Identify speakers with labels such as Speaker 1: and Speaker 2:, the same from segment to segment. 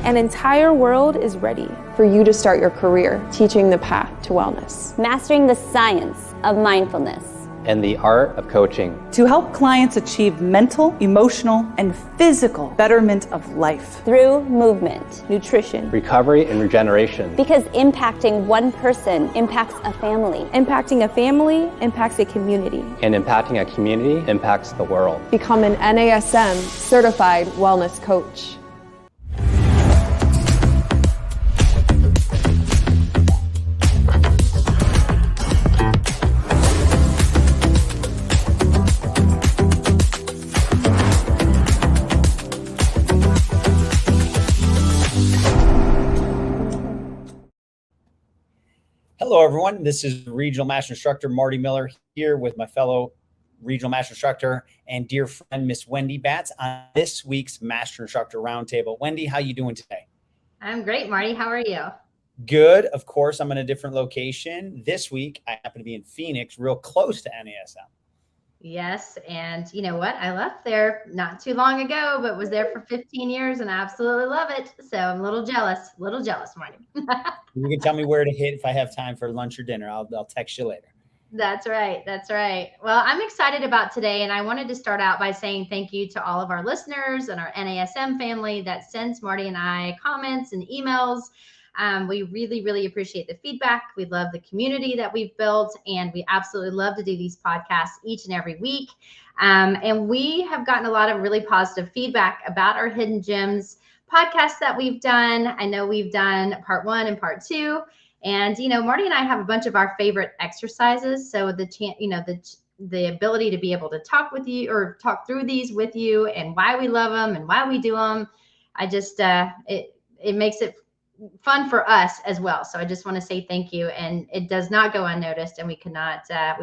Speaker 1: An entire world is ready
Speaker 2: for you to start your career teaching the path to wellness.
Speaker 3: Mastering the science of mindfulness.
Speaker 4: And the art of coaching.
Speaker 5: To help clients achieve mental, emotional, and physical betterment of life.
Speaker 3: Through movement,
Speaker 1: nutrition,
Speaker 4: recovery, and regeneration.
Speaker 3: Because impacting one person impacts a family.
Speaker 1: Impacting a family impacts a community.
Speaker 4: And impacting a community impacts the world.
Speaker 2: Become an NASM certified wellness coach.
Speaker 6: Hello, everyone. This is Regional Master Instructor Marty Miller here with my fellow Regional Master Instructor and dear friend, Miss Wendy Batts, on this week's Master Instructor Roundtable. Wendy, how you doing today?
Speaker 7: I'm great, Marty. How are you?
Speaker 6: Good. Of course, I'm in a different location. This week, I happen to be in Phoenix, real close to NASM.
Speaker 7: Yes. And you know what? I left there not too long ago, but was there for 15 years and I absolutely love it. So I'm a little jealous, Marty.
Speaker 6: You can tell me where to hit if I have time for lunch or dinner. I'll text you later.
Speaker 7: That's right. That's right. Well, I'm excited about today. And I wanted to start out by saying thank you to all of our listeners and our NASM family that sends Marty and I comments and emails. We really, really appreciate the feedback. We love the community that we've built, and we absolutely love to do these podcasts each and every week. And we have gotten a lot of really positive feedback about our Hidden Gems podcast that we've done. I know we've done part 1 and part 2, and Marty and I have a bunch of our favorite exercises. So the ability to be able to talk with you or talk through these with you and why we love them and why we do them. I just it makes it fun for us as well. So I just want to say thank you, and it does not go unnoticed, and we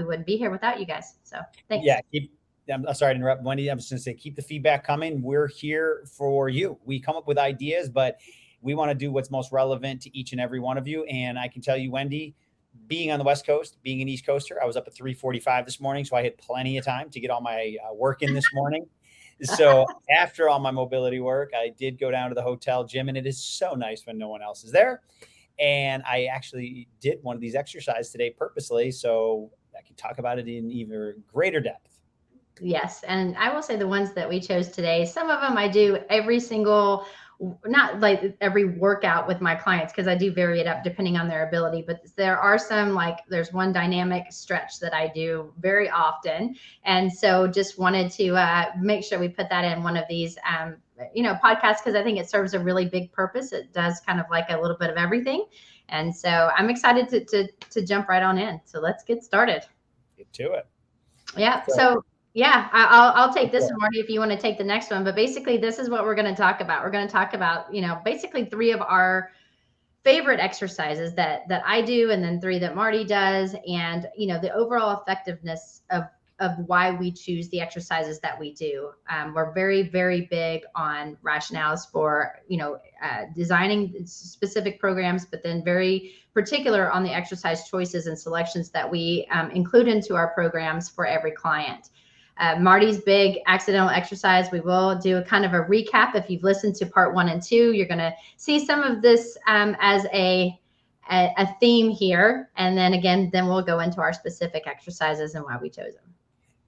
Speaker 7: wouldn't be here without you guys. So thanks.
Speaker 6: Yeah. I'm sorry to interrupt, Wendy. I'm just going to say, keep the feedback coming. We're here for you. We come up with ideas, but we want to do what's most relevant to each and every one of you. And I can tell you, Wendy, being on the West Coast, being an East Coaster, I was up at 3:45 this morning. So I had plenty of time to get all my work in this morning. So after all my mobility work, I did go down to the hotel gym, and it is so nice when no one else is there. And I actually did one of these exercises today purposely, so I can talk about it in even greater depth.
Speaker 7: Yes. And I will say the ones that we chose today, some of them I do not like every workout with my clients, because I do vary it up depending on their ability. But there are some, like there's one dynamic stretch that I do very often. And so just wanted to make sure we put that in one of these, podcasts, because I think it serves a really big purpose. It does kind of like a little bit of everything. And so I'm excited to jump right on in. So let's get started.
Speaker 6: Get to it.
Speaker 7: Yeah. So yeah, I'll take this one, Marty, if you want to take the next one. But basically, this is what we're going to talk about. We're going to talk about, basically 3 of our favorite exercises that I do, and then 3 that Marty does, and, the overall effectiveness of why we choose the exercises that we do. We're very, very big on rationales for, designing specific programs, but then very particular on the exercise choices and selections that we include into our programs for every client. Marty's big accidental exercise. We will do a kind of a recap. If you've listened to part 1 and 2, you're going to see some of this as a theme here. And then we'll go into our specific exercises and why we chose them.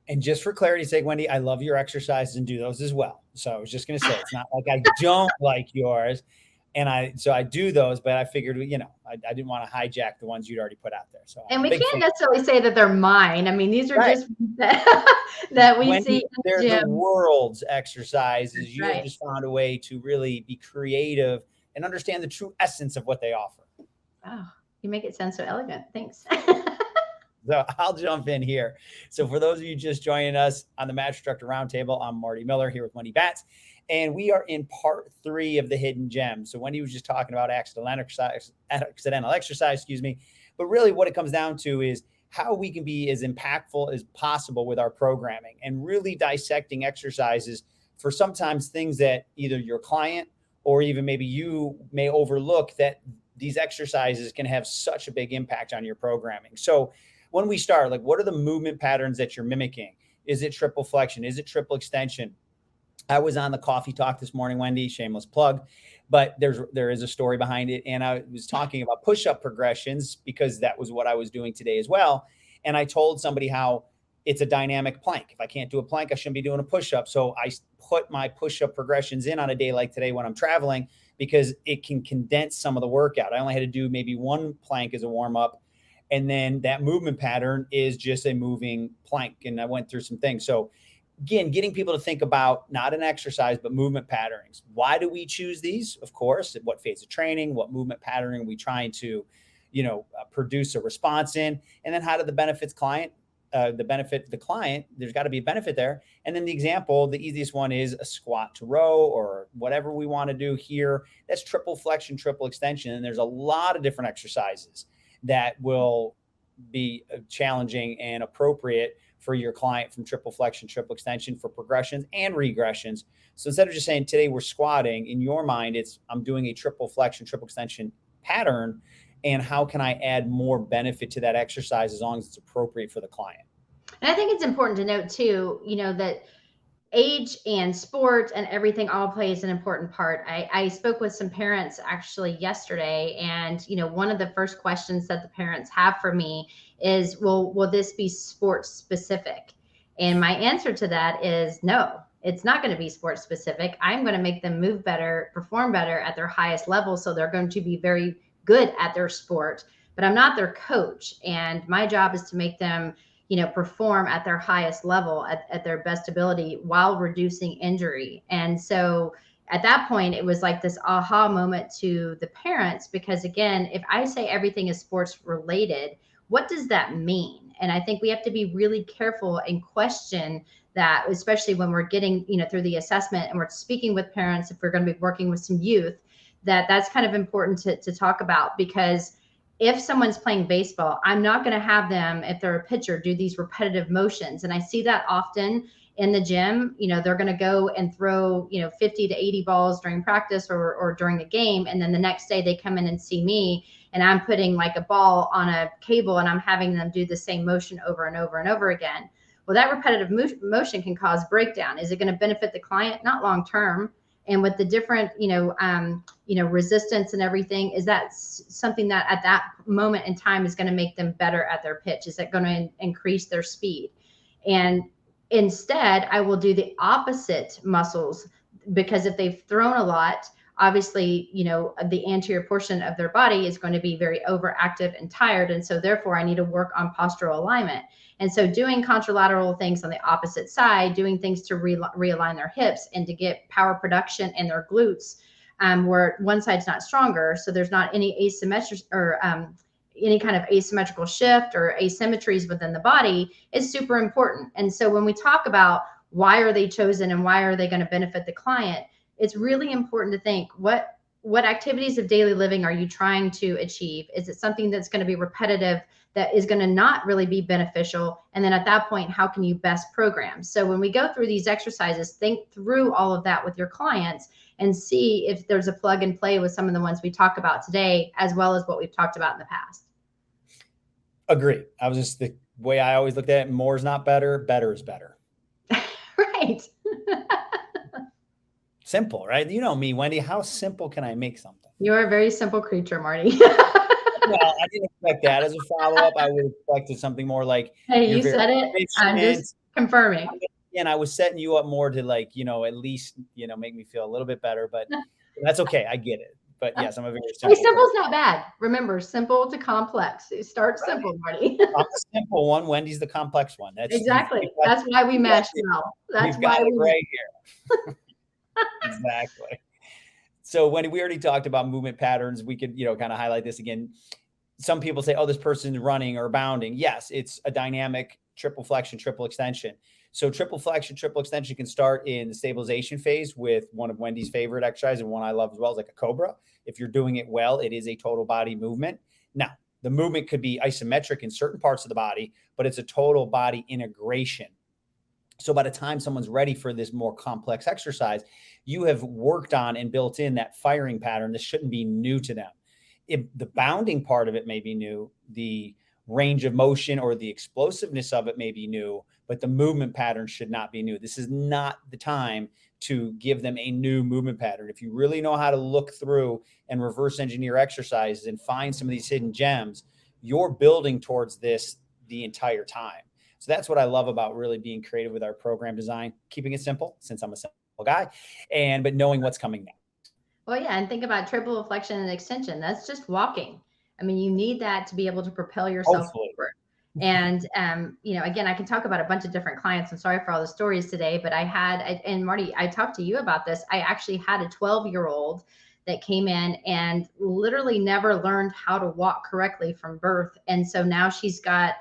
Speaker 6: And just for clarity's sake, Wendy, I love your exercises and do those as well. So I was just going to say, it's not like I don't like yours. And I do those, but I figured, I didn't want to hijack the ones you'd already put out there. So,
Speaker 7: and we can't necessarily say that they're mine. I mean, these are just that we
Speaker 6: Wendy,
Speaker 7: see.
Speaker 6: They're the world's exercises. You
Speaker 7: right.
Speaker 6: have just found a way to really be creative and understand the true essence of what they offer.
Speaker 7: Oh, you make it sound so elegant. Thanks.
Speaker 6: So I'll jump in here. So for those of you just joining us on the Master Instructor Roundtable, I'm Marty Miller here with Wendy Batts. And we are in part 3 of the Hidden Gems. So Wendy was just talking about accidental exercise, but really what it comes down to is how we can be as impactful as possible with our programming and really dissecting exercises for sometimes things that either your client or even maybe you may overlook, that these exercises can have such a big impact on your programming. So when we start, like, what are the movement patterns that you're mimicking? Is it triple flexion? Is it triple extension? I was on the coffee talk this morning, Wendy, shameless plug, but there is a story behind it. And I was talking about push-up progressions because that was what I was doing today as well. And I told somebody how it's a dynamic plank. If I can't do a plank, I shouldn't be doing a push-up. So I put my push-up progressions in on a day like today when I'm traveling, because it can condense some of the workout. I only had to do maybe one plank as a warm-up. And then that movement pattern is just a moving plank. And I went through some things. So again, getting people to think about not an exercise, but movement patterns. Why do we choose these? Of course, at what phase of training, what movement pattern are we trying to, produce a response in? And then how do the benefit the client, there's got to be a benefit there. And then the example, the easiest one is a squat to row or whatever we want to do here. That's triple flexion, triple extension. And there's a lot of different exercises that will be challenging and appropriate for your client, from triple flexion, triple extension, for progressions and regressions. So instead of just saying today we're squatting, in your mind, it's I'm doing a triple flexion, triple extension pattern. And how can I add more benefit to that exercise as long as it's appropriate for the client?
Speaker 7: And I think it's important to note too, that age and sport and everything all plays an important part. I spoke with some parents actually yesterday, and one of the first questions that the parents have for me is, well, will this be sports specific? And my answer to that is no, it's not going to be sports specific. I'm going to make them move better, perform better at their highest level. So they're going to be very good at their sport, but I'm not their coach. And my job is to make them perform at their highest level, at their best ability, while reducing injury. And so at that point, it was like this aha moment to the parents, because again, if I say everything is sports related, what does that mean? And I think we have to be really careful and question that, especially when we're getting, through the assessment and we're speaking with parents, if we're going to be working with some youth, that's kind of important to talk about. Because if someone's playing baseball, I'm not going to have them, if they're a pitcher, do these repetitive motions. And I see that often in the gym. They're going to go and throw, 50 to 80 balls during practice or during the game. And then the next day they come in and see me, and I'm putting like a ball on a cable and I'm having them do the same motion over and over and over again. Well, that repetitive motion can cause breakdown. Is it going to benefit the client? Not long term. And with the different, resistance and everything, is that something that at that moment in time is going to make them better at their pitch? Is it going to increase their speed? And instead, I will do the opposite muscles, because if they've thrown a lot, obviously, the anterior portion of their body is going to be very overactive and tired. And so therefore I need to work on postural alignment. And so doing contralateral things on the opposite side, doing things to realign their hips and to get power production in their glutes, where one side's not stronger. So there's not any asymmetry or any kind of asymmetrical shift or asymmetries within the body, is super important. And so when we talk about why are they chosen and why are they going to benefit the client, it's really important to think, what activities of daily living are you trying to achieve? Is it something that's going to be repetitive, that is going to not really be beneficial? And then at that point, how can you best program? So when we go through these exercises, think through all of that with your clients and see if there's a plug and play with some of the ones we talk about today, as well as what we've talked about in the past.
Speaker 6: Agree. I was just, the way I always looked at it, more is not better, better is better.
Speaker 7: Right.
Speaker 6: Simple, right? You know me, Wendy, how simple can I make something?
Speaker 7: You're a very simple creature, Marty.
Speaker 6: Well, I didn't expect that. As a follow-up, I would have expected something more like,
Speaker 7: hey, you said it. I'm just confirming.
Speaker 6: And I was setting you up more to at least, make me feel a little bit better, but that's okay. I get it. But yes, I'm a very simple.
Speaker 7: Hey, simple's not bad. Remember, simple to complex. Start simple, Marty.
Speaker 6: I'm the simple one. Wendy's the complex one. That's
Speaker 7: exactly. That's why we mesh well. That's why we
Speaker 6: right here. Exactly. So Wendy, we already talked about movement patterns. We could, kind of highlight this again. Some people say, oh, this person's running or bounding. Yes, it's a dynamic triple flexion, triple extension. So triple flexion, triple extension can start in the stabilization phase with one of Wendy's favorite exercises, and one I love as well, is like a cobra. If you're doing it well, it is a total body movement. Now, the movement could be isometric in certain parts of the body, but it's a total body integration. So by the time someone's ready for this more complex exercise, you have worked on and built in that firing pattern. This shouldn't be new to them. If the bounding part of it may be new, the range of motion or the explosiveness of it may be new, but the movement pattern should not be new. This is not the time to give them a new movement pattern. If you really know how to look through and reverse engineer exercises and find some of these hidden gems, you're building towards this the entire time. So that's what I love about really being creative with our program design, keeping it simple since I'm a simple guy, but knowing what's coming next.
Speaker 7: Well, yeah, and think about triple flexion and extension. That's just walking. I mean, you need that to be able to propel yourself
Speaker 6: Hopefully.
Speaker 7: forward. And, again, I can talk about a bunch of different clients. I'm sorry for all the stories today, but and Marty, I talked to you about this. I actually had a 12-year-old that came in and literally never learned how to walk correctly from birth. And so now she's got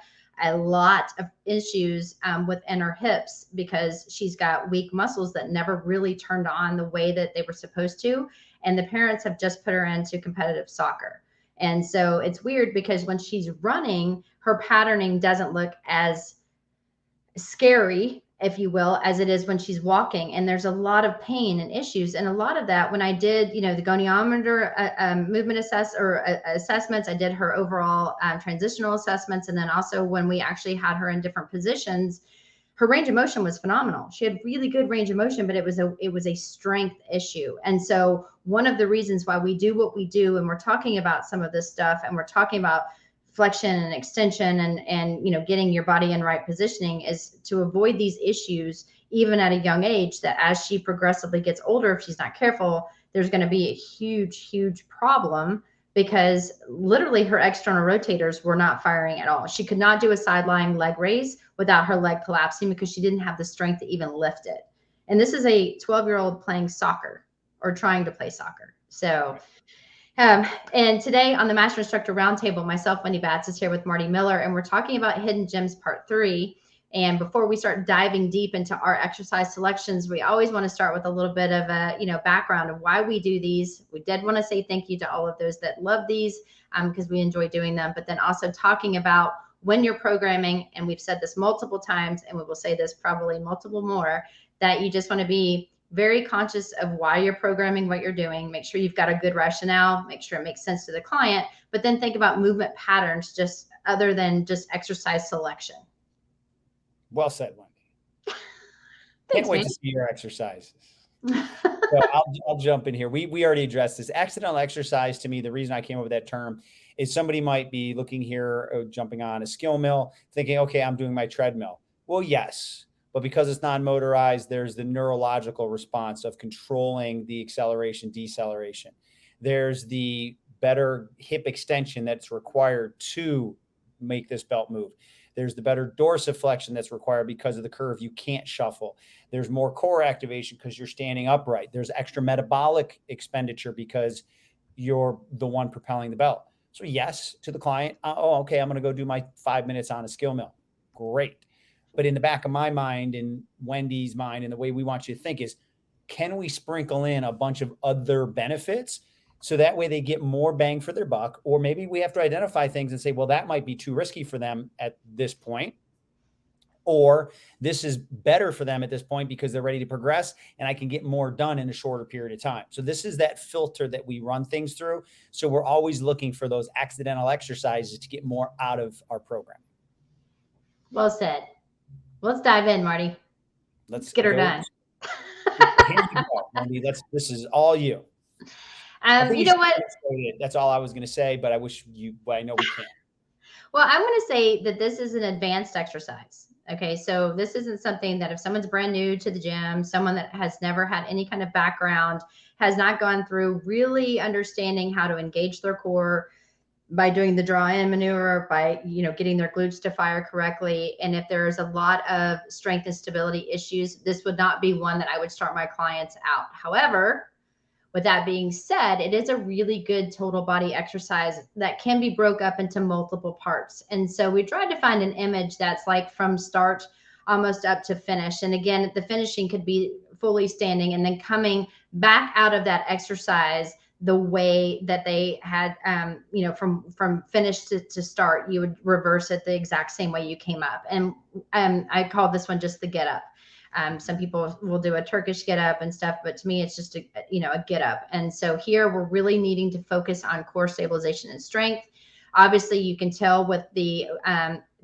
Speaker 7: a lot of issues within her hips because she's got weak muscles that never really turned on the way that they were supposed to. And the parents have just put her into competitive soccer. And so it's weird because when she's running, her patterning doesn't look as scary, if you will, as it is when she's walking. And there's a lot of pain and issues. And a lot of that, when I did, the goniometer movement assessments, I did her overall transitional assessments. And then also when we actually had her in different positions, her range of motion was phenomenal. She had really good range of motion, but it was a strength issue. And so one of the reasons why we do what we do, and we're talking about some of this stuff, and we're talking about flexion and extension and getting your body in right positioning, is to avoid these issues even at a young age, that as she progressively gets older, if she's not careful, there's going to be a huge problem, because literally her external rotators were not firing at all. She could not do a sideline leg raise without her leg collapsing because she didn't have the strength to even lift it. And this is a 12-year-old playing soccer or trying to play soccer. So, and today on the Master Instructor Roundtable, myself, Wendy Batts, is here with Marty Miller, and we're talking about Hidden Gems Part 3. And before we start diving deep into our exercise selections, we always want to start with a little bit of a background of why we do these. We did want to say thank you to all of those that love these because we enjoy doing them, but then also talking about when you're programming, and we've said this multiple times, and we will say this probably multiple more, that you just want to be very conscious of why you're programming what you're doing. Make sure you've got a good rationale, make sure it makes sense to the client, but then think about movement patterns just other than just exercise selection.
Speaker 6: Well said, Wendy.
Speaker 7: Thanks,
Speaker 6: Can't wait
Speaker 7: man.
Speaker 6: to see your exercises. So I'll jump in here. We already addressed this. Accidental exercise, to me, the reason I came up with that term is somebody might be looking here, jumping on a skill mill, thinking, okay, I'm doing my treadmill. Well, yes, but because it's non-motorized, there's the neurological response of controlling the acceleration, deceleration. There's the better hip extension that's required to make this belt move. There's the better dorsiflexion that's required because of the curve. You can't shuffle. There's more core activation because you're standing upright. There's extra metabolic expenditure because you're the one propelling the belt. So yes, to the client, okay, I'm going to go do my 5 minutes on a skill mill. Great. But in the back of my mind and Wendy's mind, and the way we want you to think is, can we sprinkle in a bunch of other benefits so that way they get more bang for their buck? Or maybe we have to identify things and say, well, that might be too risky for them at this point, or this is better for them at this point because they're ready to progress and I can get more done in a shorter period of time. So this is that filter that we run things through. So we're always looking for those accidental exercises to get more out of our program.
Speaker 7: Well said. Let's dive in, Marty. Let's get her done.
Speaker 6: Here we go, Wendy. This is all you.
Speaker 7: You know what?
Speaker 6: That's all I was going to say, but I know we can't.
Speaker 7: Well, I'm going to say that this is an advanced exercise. Okay. So this isn't something that if someone's brand new to the gym, someone that has never had any kind of background, has not gone through really understanding how to engage their core by doing the draw-in maneuver, by, getting their glutes to fire correctly. And if there's a lot of strength and stability issues, this would not be one that I would start my clients out. However, with that being said, it is a really good total body exercise that can be broke up into multiple parts. And so we tried to find an image that's like from start almost up to finish. And again, the finishing could be fully standing and then coming back out of that exercise the way that they had, from finish to start. You would reverse it the exact same way you came up. And I call this one just the get up. Some people will do a Turkish get up and stuff, but to me, it's just a get up. And so here we're really needing to focus on core stabilization and strength. Obviously, you can tell with the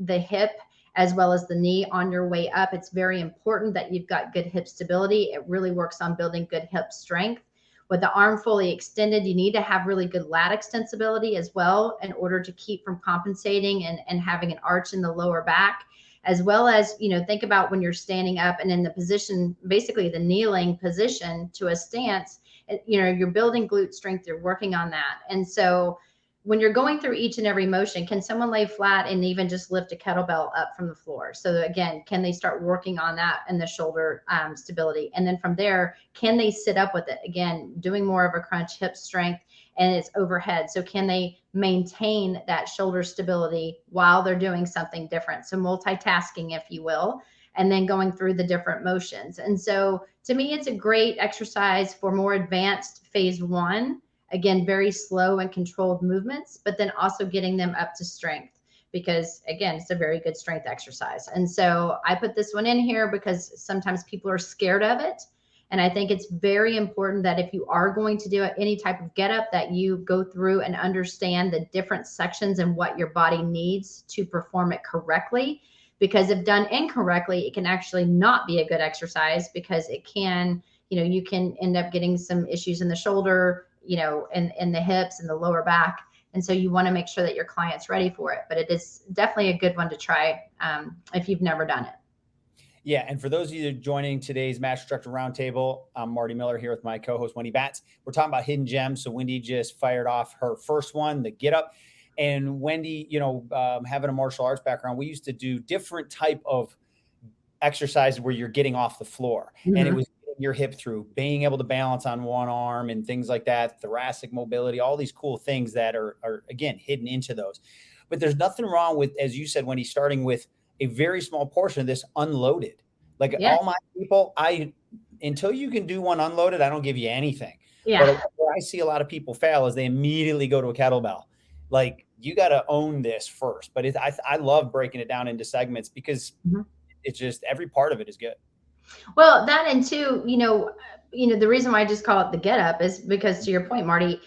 Speaker 7: hip as well as the knee on your way up. It's very important that you've got good hip stability. It really works on building good hip strength. With the arm fully extended, you need to have really good lat extensibility as well in order to keep from compensating and having an arch in the lower back, as well as, think about when you're standing up and in the position, basically the kneeling position to a stance, you're building glute strength, you're working on that. And so when you're going through each and every motion, can someone lay flat and even just lift a kettlebell up from the floor? So again, can they start working on that and the shoulder stability? And then from there, can they sit up with it? Again, doing more of a crunch, hip strength, and it's overhead. So can they maintain that shoulder stability while they're doing something different? So multitasking, if you will, and then going through the different motions. And so to me, it's a great exercise for more advanced phase one. Again, very slow and controlled movements, but then also getting them up to strength, because again, it's a very good strength exercise. And so I put this one in here because sometimes people are scared of it. And I think it's very important that if you are going to do any type of get up, that you go through and understand the different sections and what your body needs to perform it correctly. Because if done incorrectly, it can actually not be a good exercise, because it can, you can end up getting some issues in the shoulder, in the hips and the lower back. And so you want to make sure that your client's ready for it. But it is definitely a good one to try if you've never done it.
Speaker 6: Yeah. And for those of you joining today's Master Instructor Roundtable, I'm Marty Miller here with my co-host, Wendy Batts. We're talking about hidden gems. So Wendy just fired off her first one, the get up. And Wendy, having a martial arts background, we used to do different type of exercises where you're getting off the floor. Mm-hmm. And it was your hip through, being able to balance on one arm and things like that, thoracic mobility, all these cool things that are again, hidden into those. But there's nothing wrong with, as you said, Wendy, starting with a very small portion of this unloaded. Like all my people, until you can do one unloaded, I don't give you anything. Yeah. But where I see a lot of people fail is they immediately go to a kettlebell. Like, you got to own this first. But I love breaking it down into segments, because it's just, every part of it is good.
Speaker 7: Well, that, and two, the reason why I just call it the get up is because, to your point, Marty,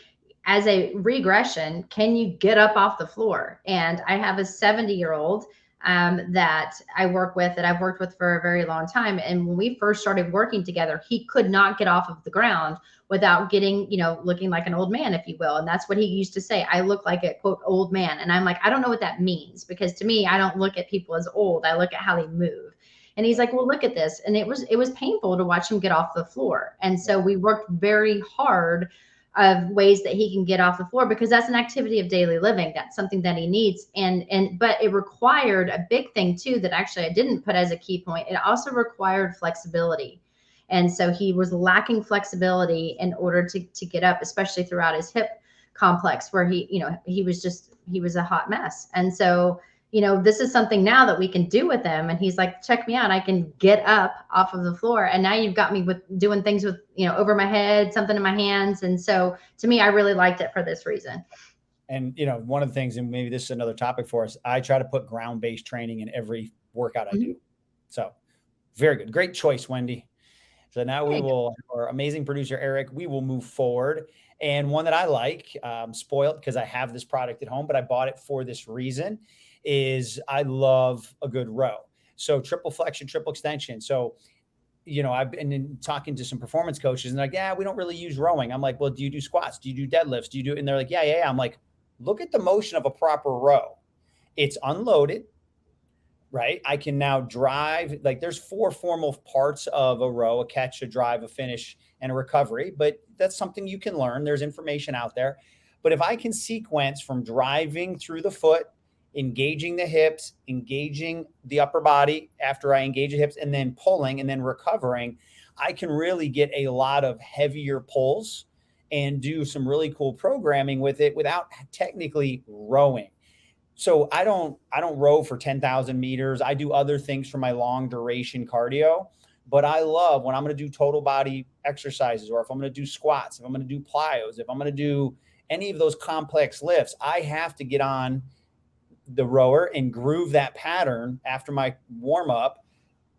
Speaker 7: as a regression, can you get up off the floor? And I have a 70-year-old that I work with, that I've worked with for a very long time. And when we first started working together, he could not get off of the ground without getting, looking like an old man, if you will. And that's what he used to say. I look like a, quote, old man. And I'm like, I don't know what that means, because to me, I don't look at people as old. I look at how they move. And he's like, well, look at this. And it was painful to watch him get off the floor. And so we worked very hard of ways that he can get off the floor, because that's an activity of daily living. That's something that he needs. But it required a big thing too, that actually I didn't put as a key point. It also required flexibility. And so he was lacking flexibility in order to get up, especially throughout his hip complex, where he was a hot mess. And so, this is something now that we can do with him. And he's like, check me out. I can get up off of the floor. And now you've got me with doing things with, over my head, something in my hands. And so to me, I really liked it for this reason.
Speaker 6: And, one of the things, and maybe this is another topic for us, I try to put ground-based training in every workout I do. So very good. Great choice, Wendy. So now our amazing producer, Eric, we will move forward. And one that I like, spoiled because I have this product at home, but I bought it for this reason, is I love a good row. So triple flexion, triple extension. So, I've been talking to some performance coaches, and they're like, yeah, we don't really use rowing. I'm like, well, do you do squats? Do you do deadlifts? Do you do, and they're like, yeah. I'm like, look at the motion of a proper row. It's unloaded, right? I can now drive, like there's 4 formal parts of a row: a catch, a drive, a finish, and a recovery. But that's something you can learn. There's information out there. But if I can sequence from driving through the foot, engaging the hips, engaging the upper body after I engage the hips, and then pulling and then recovering, I can really get a lot of heavier pulls and do some really cool programming with it without technically rowing. So I don't row for 10,000 meters. I do other things for my long duration cardio, but I love when I'm going to do total body exercises, or if I'm going to do squats, if I'm going to do plyos, if I'm going to do any of those complex lifts, I have to get on the rower and groove that pattern after my warm up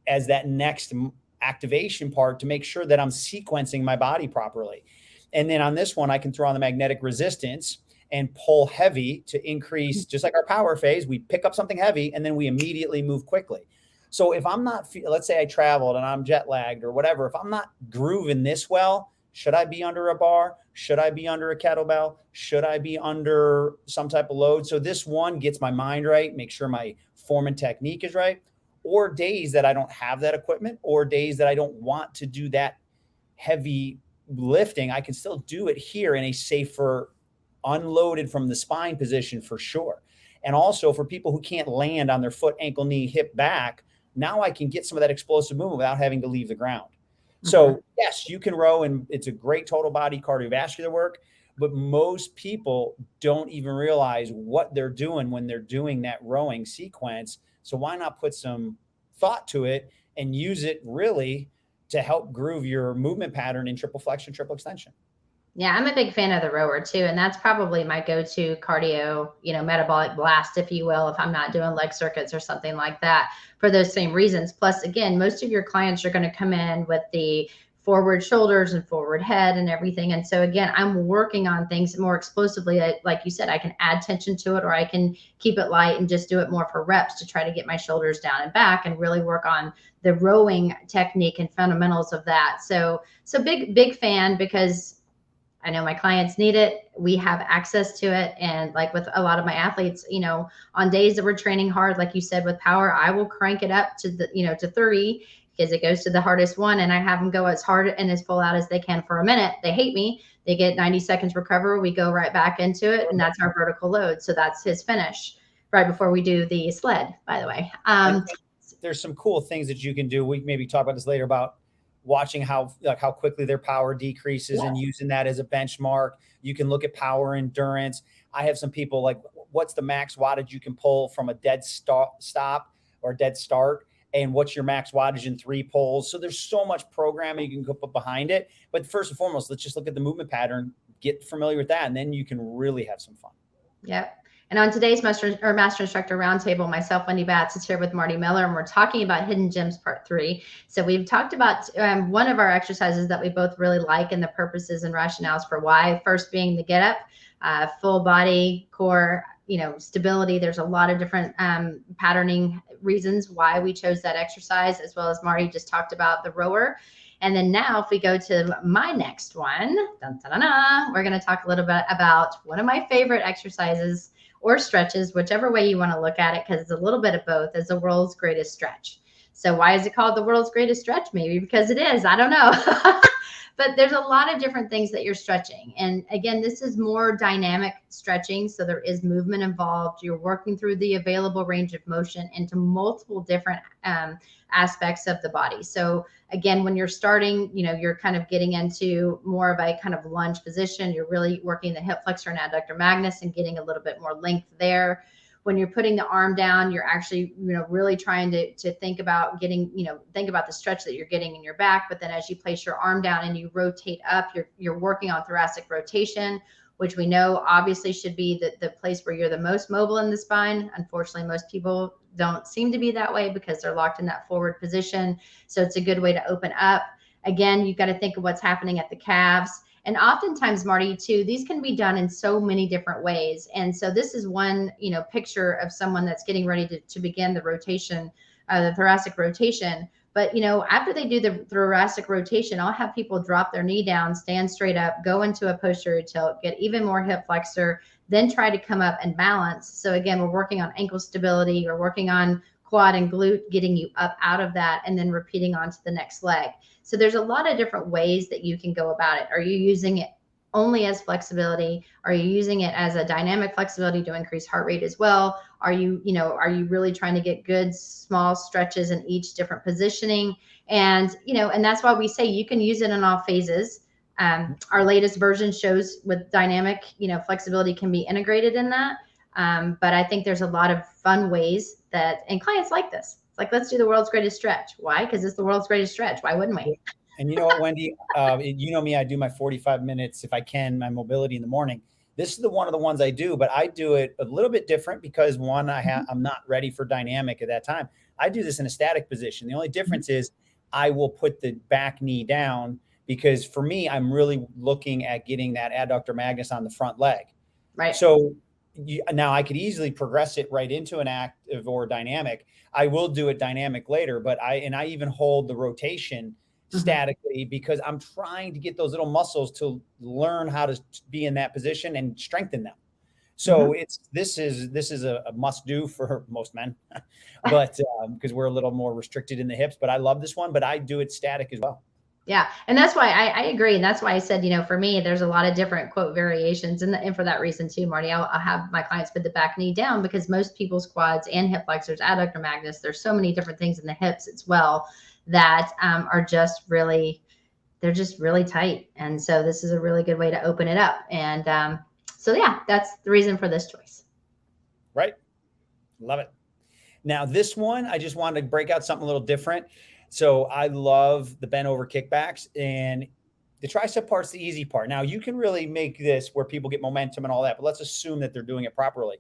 Speaker 6: as that next activation part, to make sure that I'm sequencing my body properly. And then on this one, I can throw on the magnetic resistance and pull heavy to increase, just like our power phase, we pick up something heavy and then we immediately move quickly. So if I'm not, let's say I traveled and I'm jet lagged or whatever, if I'm not grooving this well, should I be under a bar? Should I be under a kettlebell? Should I be under some type of load? So this one gets my mind right, make sure my form and technique is right. Or days that I don't have that equipment, or days that I don't want to do that heavy lifting, I can still do it here in a safer, unloaded from the spine position for sure. And also for people who can't land on their foot, ankle, knee, hip, back, now I can get some of that explosive movement without having to leave the ground. So yes, you can row and it's a great total body cardiovascular work, but most people don't even realize what they're doing when they're doing that rowing sequence. So why not put some thought to it and use it really to help groove your movement pattern in triple flexion, triple extension?
Speaker 7: Yeah, I'm a big fan of the rower too. And that's probably my go-to cardio, metabolic blast, if you will, if I'm not doing leg circuits or something like that, for those same reasons. Plus, again, most of your clients are going to come in with the forward shoulders and forward head and everything. And so again, I'm working on things more explosively. Like you said, I can add tension to it, or I can keep it light and just do it more for reps to try to get my shoulders down and back and really work on the rowing technique and fundamentals of that. So big fan, because I know my clients need it. We have access to it. And like with a lot of my athletes, on days that we're training hard, like you said, with power, I will crank it up to to 30, because it goes to the hardest one. And I have them go as hard and as full out as they can for a minute. They hate me. They get 90 seconds recover. We go right back into it. And that's our vertical load. So that's his finish right before we do the sled, by the way.
Speaker 6: There's some cool things that you can do. We maybe talk about this later about watching how quickly their power decreases and using that as a benchmark. You can look at power endurance. I have some people like, what's the max wattage you can pull from a dead stop or dead start? And what's your max wattage in 3 pulls? So there's so much programming you can put behind it. But first and foremost, let's just look at the movement pattern, get familiar with that, and then you can really have some fun.
Speaker 7: Yep. And on today's Master Instructor Roundtable, myself, Wendy Batts, is here with Marty Miller, and we're talking about Hidden Gems Part 3. So we've talked about one of our exercises that we both really like, and the purposes and rationales for why. First being the get up, full body, core, stability. There's a lot of different patterning reasons why we chose that exercise, as well as Marty just talked about the rower. And then now if we go to my next one, we're going to talk a little bit about one of my favorite exercises or stretches, whichever way you want to look at it, because it's a little bit of both, is the world's greatest stretch. So why is it called the world's greatest stretch? Maybe because it is. I don't know. But there's a lot of different things that you're stretching. And again, this is more dynamic stretching. So there is movement involved. You're working through the available range of motion into multiple different aspects of the body. So again, when you're starting, you're kind of getting into more of a kind of lunge position. You're really working the hip flexor and adductor magnus and getting a little bit more length there. When you're putting the arm down, you're actually, really trying to think about getting, think about the stretch that you're getting in your back. But then as you place your arm down and you rotate up, you're working on thoracic rotation, which we know obviously should be the place where you're the most mobile in the spine. Unfortunately, most people don't seem to be that way because they're locked in that forward position. So it's a good way to open up. Again, you've got to think of what's happening at the calves. And oftentimes, Marty, too, these can be done in so many different ways. And so this is one, picture of someone that's getting ready to begin the rotation, the thoracic rotation. But, after they do the thoracic rotation, I'll have people drop their knee down, stand straight up, go into a posterior tilt, get even more hip flexor, then try to come up and balance. So again, we're working on ankle stability. We're working on quad and glute, getting you up out of that, and then repeating on to the next leg. So there's a lot of different ways that you can go about it. Are you using it only as flexibility? Are you using it as a dynamic flexibility to increase heart rate as well? Are you really trying to get good small stretches in each different positioning? And, and that's why we say you can use it in all phases. Our latest version shows with dynamic, flexibility can be integrated in that. But I think there's a lot of fun ways and clients like this. Like, let's do the world's greatest stretch. Why? Because it's the world's greatest stretch. Why wouldn't we?
Speaker 6: And you know what, Wendy, me, I do my 45 minutes, if I can, my mobility in the morning. This is one of the ones I do, but I do it a little bit different because one, I'm not ready for dynamic at that time. I do this in a static position. The only difference is I will put the back knee down because for me, I'm really looking at getting that adductor magnus on the front leg.
Speaker 7: Right.
Speaker 6: So now I could easily progress it right into an active or dynamic. I will do it dynamic later, but I even hold the rotation statically because I'm trying to get those little muscles to learn how to be in that position and strengthen them. So this is a must do for most men, but because we're a little more restricted in the hips, but I love this one, but I do it static as well.
Speaker 7: Yeah. And that's why I agree. And that's why I said, for me, there's a lot of different quote variations. And for that reason too, Marty, I'll have my clients put the back knee down because most people's quads and hip flexors, adductor magnus, there's so many different things in the hips as well that are just really, they're just really tight. And so this is a really good way to open it up. And so yeah, that's the reason for this choice.
Speaker 6: Right. Love it. Now this one, I just wanted to break out something a little different. So I love the bent over kickbacks, and the tricep part's the easy part. Now you can really make this where people get momentum and all that, but let's assume that they're doing it properly.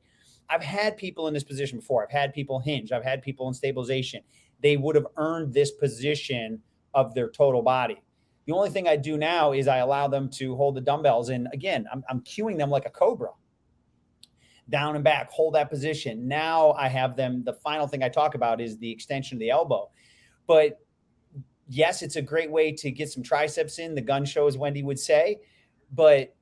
Speaker 6: I've had people in this position before. I've had people hinge. I've had people in stabilization. They would have earned this position of their total body. The only thing I do now is I allow them to hold the dumbbells. And again, I'm cueing them like a cobra. Down and back, hold that position. Now I have them, the final thing I talk about is the extension of the elbow. But yes, it's a great way to get some triceps in, the gun show, as Wendy would say. But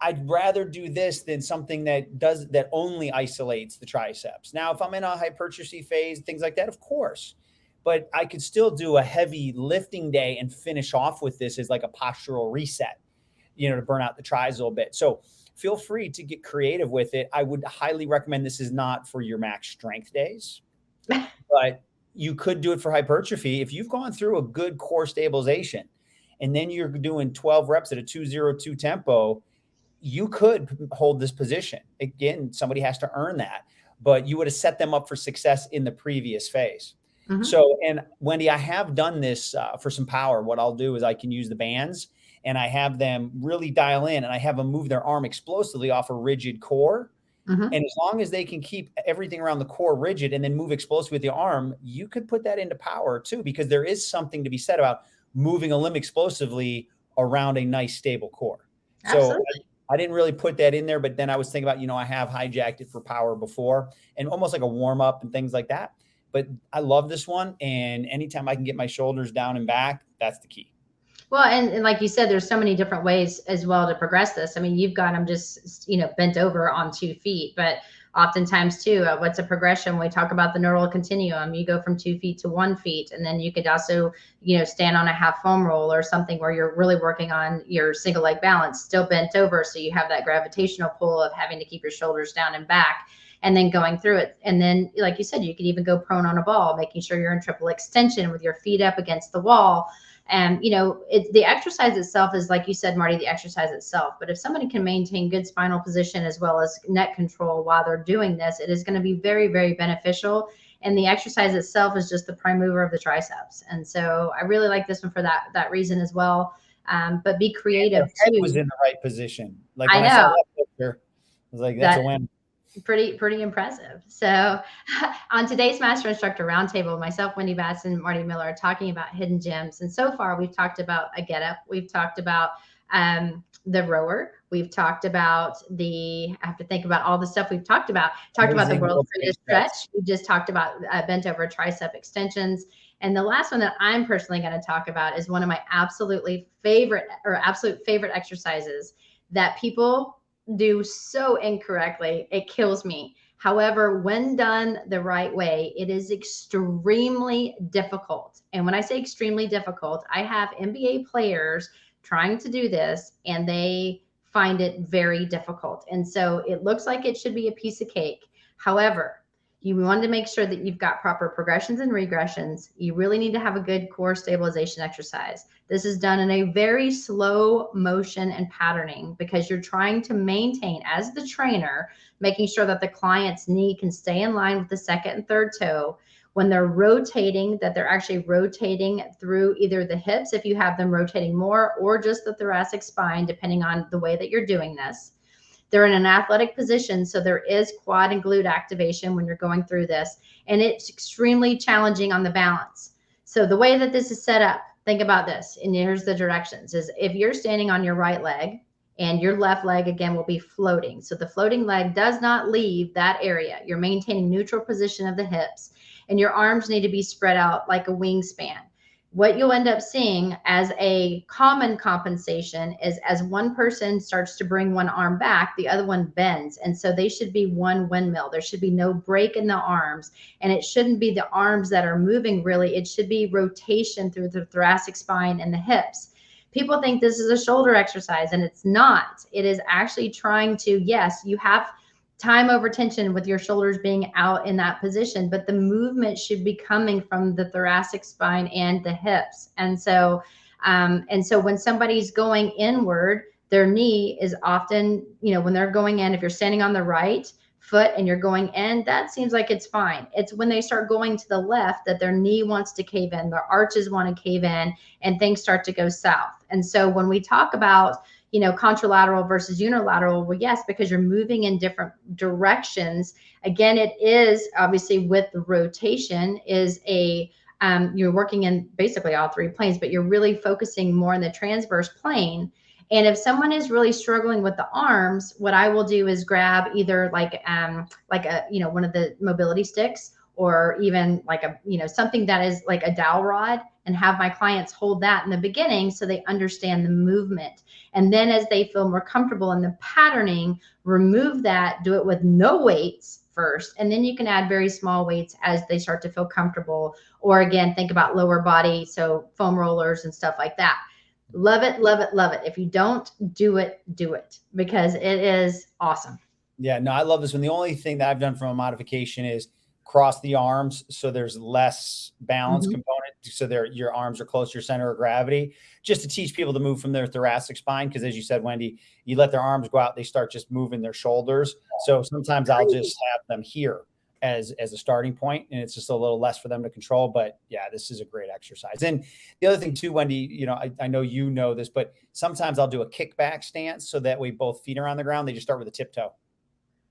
Speaker 6: I'd rather do this than something that only isolates the triceps. Now, if I'm in a hypertrophy phase, things like that, of course. But I could still do a heavy lifting day and finish off with this as like a postural reset, to burn out the tris a little bit. So feel free to get creative with it. I would highly recommend this is not for your max strength days, but you could do it for hypertrophy. If you've gone through a good core stabilization and then you're doing 12 reps at a 202 tempo, you could hold this position. Again, somebody has to earn that, but you would have set them up for success in the previous phase. So, and Wendy, I have done this for some power. What I'll do is I can use the bands and I have them really dial in and I have them move their arm explosively off a rigid core. And as long as they can keep everything around the core rigid and then move explosively with the arm, you could put that into power too, because there is something to be said about moving a limb explosively around a nice stable core. Absolutely. So I didn't really put that in there, but then I was thinking about, I have hijacked it for power before and almost like a warm up and things like that. But I love this one. And anytime I can get my shoulders down and back, that's the key.
Speaker 7: Well, and like you said, there's so many different ways as well to progress this. I mean, you've got them just, bent over on 2 feet, but oftentimes too, what's a progression? We talk about the neural continuum. You go from 2 feet to 1 feet, and then you could also, stand on a half foam roll or something where you're really working on your single leg balance, still bent over. So you have that gravitational pull of having to keep your shoulders down and back, and then going through it. And then, like you said, you could even go prone on a ball, making sure you're in triple extension with your feet up against the wall. And, the exercise itself is, like you said, Marty, the exercise itself. But if somebody can maintain good spinal position as well as neck control while they're doing this, it is going to be very, very beneficial. And the exercise itself is just the prime mover of the triceps. And so I really like this one for that reason as well. But be creative too.
Speaker 6: Head was in the right position. Like
Speaker 7: I
Speaker 6: when
Speaker 7: know.
Speaker 6: I saw that picture, I was like, that's a win.
Speaker 7: Pretty impressive. So on today's Master Instructor Roundtable, myself, Wendy Batts, and Marty Miller are talking about hidden gems. And so far, we've talked about a get-up. We've talked about the rower. We've talked about I have to think about all the stuff we've talked about. Talked about the world's greatest stretch. We just talked about bent over tricep extensions. And the last one that I'm personally going to talk about is one of my absolute favorite exercises that people do so incorrectly. It kills me. However, when done the right way, it is extremely difficult. And when I say extremely difficult, I have NBA players trying to do this and they find it very difficult. And so it looks like it should be a piece of cake. However, you want to make sure that you've got proper progressions and regressions. You really need to have a good core stabilization exercise. This is done in a very slow motion and patterning because you're trying to maintain, as the trainer, making sure that the client's knee can stay in line with the second and third toe. When they're rotating, that they're actually rotating through either the hips, if you have them rotating more, or just the thoracic spine, depending on the way that you're doing this. They're in an athletic position, so there is quad and glute activation when you're going through this, and it's extremely challenging on the balance. So the way that this is set up, think about this, and here's the directions, is if you're standing on your right leg and your left leg again will be floating. So the floating leg does not leave that area. You're maintaining neutral position of the hips, and your arms need to be spread out like a wingspan. What you'll end up seeing as a common compensation is as one person starts to bring one arm back, the other one bends. And so they should be one windmill. There should be no break in the arms, and it shouldn't be the arms that are moving really. It should be rotation through the thoracic spine and the hips. People think this is a shoulder exercise, and it's not. It is actually trying to, yes, you have time over tension with your shoulders being out in that position, but the movement should be coming from the thoracic spine and the hips. And so when somebody's going inward, their knee is often, when they're going in, if you're standing on the right foot and you're going in, that seems like it's fine. It's when they start going to the left that their knee wants to cave in, their arches want to cave in, and things start to go south. And so when we talk about contralateral versus unilateral, well, yes, because you're moving in different directions. Again, it is obviously with the rotation is you're working in basically all three planes, but you're really focusing more in the transverse plane. And if someone is really struggling with the arms, what I will do is grab either like one of the mobility sticks, or even like something that is like a dowel rod, and have my clients hold that in the beginning so they understand the movement. And then as they feel more comfortable in the patterning, remove that, do it with no weights first, and then you can add very small weights as they start to feel comfortable. Or again, think about lower body, so foam rollers and stuff like that. Love it, love it, love it. If you don't do it, because it is awesome.
Speaker 6: Yeah, no, I love this one. The only thing that I've done from a modification is cross the arms, so there's less balance component, so your arms are closer to your center of gravity, just to teach people to move from their thoracic spine. Because as you said, Wendy, you let their arms go out, they start just moving their shoulders. So sometimes I'll just have them here as a starting point, and it's just a little less for them to control. But yeah, this is a great exercise. And the other thing too, Wendy, I know you know this, but sometimes I'll do a kickback stance, so that way both feet are on the ground. They just start with a tiptoe.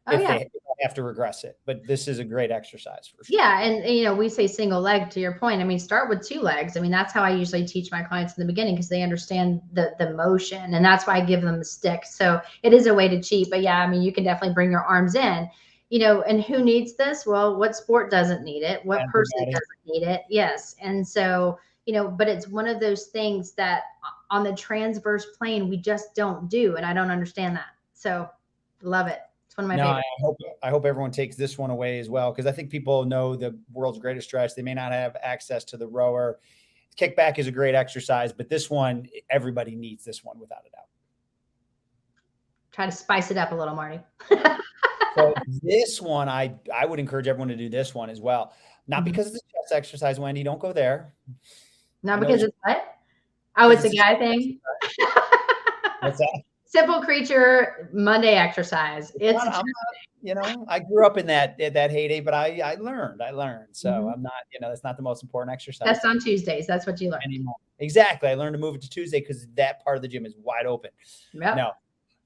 Speaker 6: If they have to regress it. But this is a great exercise for sure.
Speaker 7: Yeah. And, we say single leg, to your point. I mean, start with two legs. I mean, that's how I usually teach my clients in the beginning, because they understand the motion, and that's why I give them the stick. So it is a way to cheat. But yeah, I mean, you can definitely bring your arms in, and who needs this? Well, what sport doesn't need it? What person doesn't need it? Yes. And so, but it's one of those things that on the transverse plane, we just don't do. And I don't understand that. So love it. One of my favorites.
Speaker 6: I hope everyone takes this one away as well, because I think people know the world's greatest stretch. They may not have access to the rower. Kickback is a great exercise, but this one, everybody needs this one without a doubt.
Speaker 7: Try to spice it up a little, Marty.
Speaker 6: So this one, I would encourage everyone to do this one as well. Not because it's a chest exercise, Wendy. Don't go there.
Speaker 7: Not because it's what? Oh, it's a guy thing.
Speaker 6: What's that?
Speaker 7: Simple Creature Monday exercise.
Speaker 6: I grew up in that heyday, but I learned. So I'm not, that's not the most important exercise.
Speaker 7: That's on Tuesdays. That's what you learn
Speaker 6: anymore. Exactly. I learned to move it to Tuesday because that part of the gym is wide open.
Speaker 7: Yep.
Speaker 6: Now,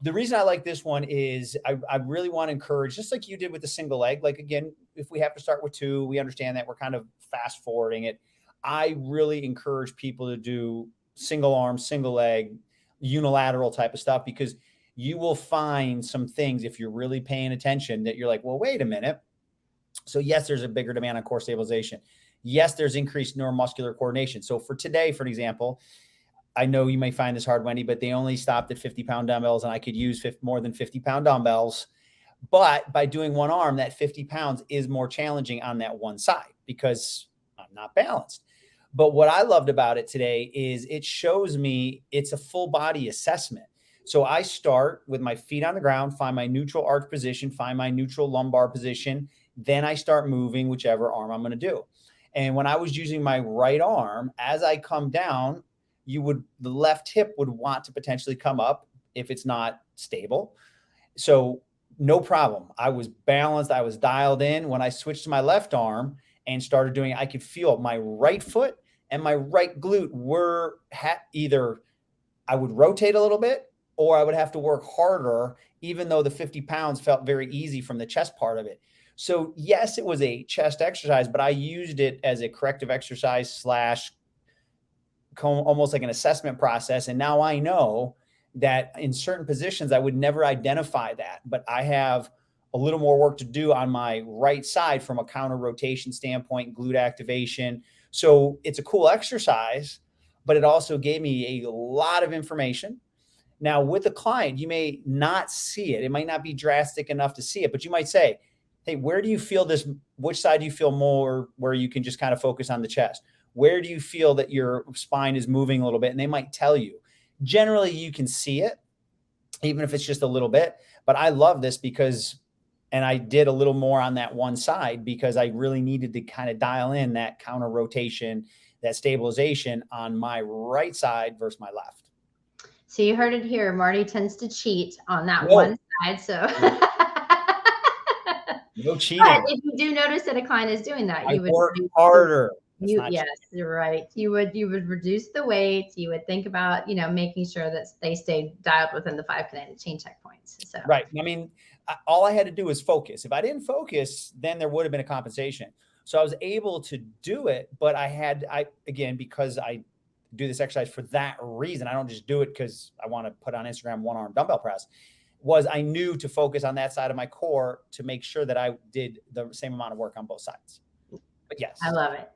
Speaker 6: the reason I like this one is I really want to encourage, just like you did with the single leg. Like, again, if we have to start with two, we understand that we're kind of fast forwarding it. I really encourage people to do single arm, single leg, unilateral type of stuff, because you will find some things, if you're really paying attention, that you're like, well, wait a minute. So yes, there's a bigger demand on core stabilization. Yes, there's increased neuromuscular coordination. So for today, for example, I know you may find this hard, Wendy, but they only stopped at 50-pound dumbbells, and I could use more than 50-pound dumbbells. But by doing one arm, that 50 pounds is more challenging on that one side because I'm not balanced. But what I loved about it today is it shows me it's a full body assessment. So I start with my feet on the ground, find my neutral arch position, find my neutral lumbar position. Then I start moving whichever arm I'm going to do. And when I was using my right arm, as I come down, the left hip would want to potentially come up if it's not stable. So no problem. I was balanced. I was dialed in. When I switched to my left arm and started doing it, I could feel my right foot and my right glute were either I would rotate a little bit or I would have to work harder, even though the 50 pounds felt very easy from the chest part of it. So yes, it was a chest exercise, but I used it as a corrective exercise / almost like an assessment process. And now I know that in certain positions, I would never identify that, but I have a little more work to do on my right side from a counter rotation standpoint, glute activation. So it's a cool exercise, but it also gave me a lot of information. Now with a client, you may not see it. It might not be drastic enough to see it, but you might say, hey, where do you feel this? Which side do you feel more where you can just kind of focus on the chest? Where do you feel that your spine is moving a little bit? And they might tell you. Generally, you can see it, even if it's just a little bit. But I love this because, and I did a little more on that one side because I really needed to kind of dial in that counter rotation, that stabilization on my right side versus my left.
Speaker 7: So you heard it here. Marty tends to cheat on that
Speaker 6: Whoa.
Speaker 7: one side. So
Speaker 6: no cheating.
Speaker 7: But if you do notice that a client is doing that, you would
Speaker 6: work harder.
Speaker 7: Yes, you're right. You would reduce the weight. You would think about, making sure that they stay dialed within the 5 kinetic chain checkpoints. So
Speaker 6: right. I mean, all I had to do was focus. If I didn't focus, then there would have been a compensation. So I was able to do it, but again, because I do this exercise for that reason, I don't just do it because I want to put on Instagram 1-arm dumbbell press, was I knew to focus on that side of my core to make sure that I did the same amount of work on both sides. But yes.
Speaker 7: I love it.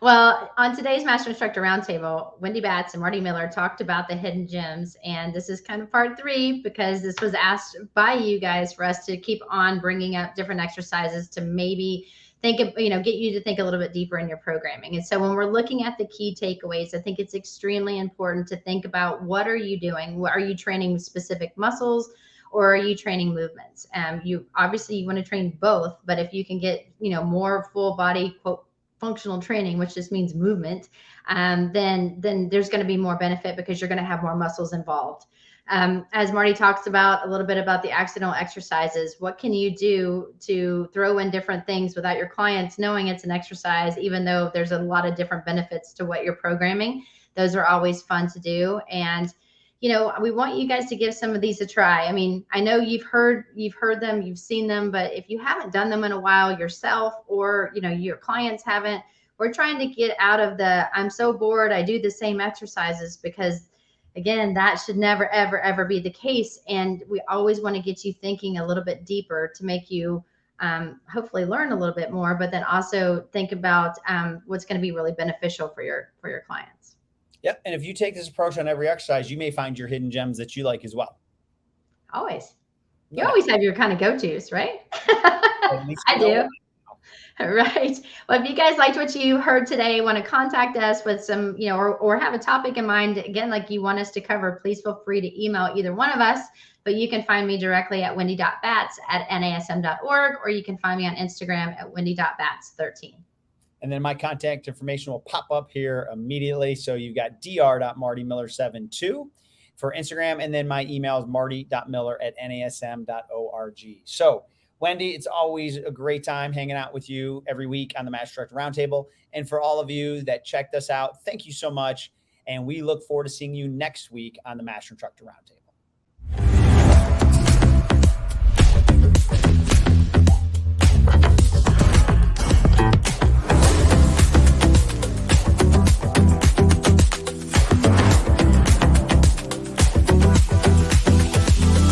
Speaker 7: Well, on today's Master Instructor Roundtable, Wendy Batts and Marty Miller talked about the hidden gems. And this is kind of part 3 because this was asked by you guys for us to keep on bringing up different exercises to maybe think of, get you to think a little bit deeper in your programming. And so when we're looking at the key takeaways, I think it's extremely important to think about what are you doing? What are you training specific muscles? Or are you training movements? You obviously want to train both, but if you can get, more full body, quote, functional training, which just means movement, then there's going to be more benefit because you're going to have more muscles involved. As Marty talks about a little bit about the accidental exercises, what can you do to throw in different things without your clients knowing it's an exercise, even though there's a lot of different benefits to what you're programming? Those are always fun to do. And we want you guys to give some of these a try. I mean, I know you've heard them, you've seen them, but if you haven't done them in a while yourself, or, your clients haven't, we're trying to get out of the, I'm so bored, I do the same exercises, because again, that should never, ever, ever be the case. And we always want to get you thinking a little bit deeper to make you hopefully learn a little bit more, but then also think about what's going to be really beneficial for your clients.
Speaker 6: Yep. And if you take this approach on every exercise, you may find your hidden gems that you like as well.
Speaker 7: Always. You always have your kind of go-tos, right? I do. Right. Well, if you guys liked what you heard today, want to contact us with some, or have a topic in mind, again, like you want us to cover, please feel free to email either one of us. But you can find me directly at wendy.batts@nasm.org, or you can find me on Instagram at wendy.batts13.
Speaker 6: And then my contact information will pop up here immediately. So you've got dr.martymiller72 for Instagram. And then my email is marty.miller@nasm.org. So Wendy, it's always a great time hanging out with you every week on the Master Instructor Roundtable. And for all of you that checked us out, thank you so much. And we look forward to seeing you next week on the Master Instructor Roundtable.